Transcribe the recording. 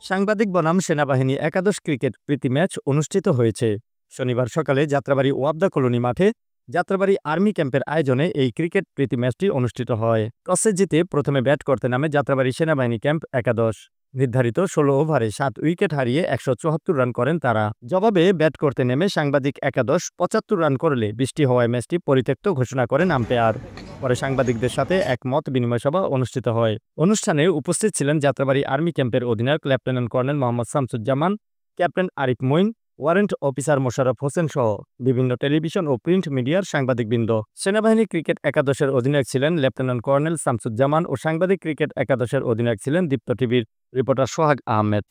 সাংবাদিক বনাম সেনাবাহিনী একাদশ ক্রিকেট প্রীতি ম্যাচ অনুষ্ঠিত হয়েছে। শনিবার সকালে যাত্রাবাড়ি ওয়াপদা কলোনি মাঠে যাত্রাবাড়ি আর্মি ক্যাম্পের আয়োজনে এই ক্রিকেট প্রীতি ম্যাচটি অনুষ্ঠিত হয়। টসে জিতে প্রথমে ব্যাট করতে নামে যাত্রাবাড়ি সেনাবাহিনী ক্যাম্প একাদশ। নির্ধারিত ১৬ ওভারে ৭ উইকেট হারিয়ে ১৭৪ রান করেন তারা। জবাবে ব্যাট করতে নেমে সাংবাদিক একাদশ ৭৫ রান করলে বৃষ্টি হওয়ায় ম্যাচটি পরিত্যক্ত ঘোষণা করেন আম্পায়ার। পরে সাংবাদিকদের সাথে এক মত বিনিময় সভা অনুষ্ঠিত হয়। অনুষ্ঠানে উপস্থিত ছিলেন যাত্রাবাড়ি আর্মি ক্যাম্পের অধিনায়ক lieutenant colonel Mohammad Shamsuzzaman, captain Arif Moin, warrant officer Mosharraf Hossain সহ বিভিন্ন টেলিভিশন ও প্রিন্ট মিডিয়ার সাংবাদিকবৃন্দ। সেনাবাহিনী ক্রিকেট একাদশের অধিনায়ক ছিলেন লেফটেন্যান্ট কর্নেল শামসুজ্জামান ও সাংবাদিক ক্রিকেট একাদশের অধিনায়ক ছিলেন দীপ্ত টিভির রিপোর্টার সোহাগ আহমেদ।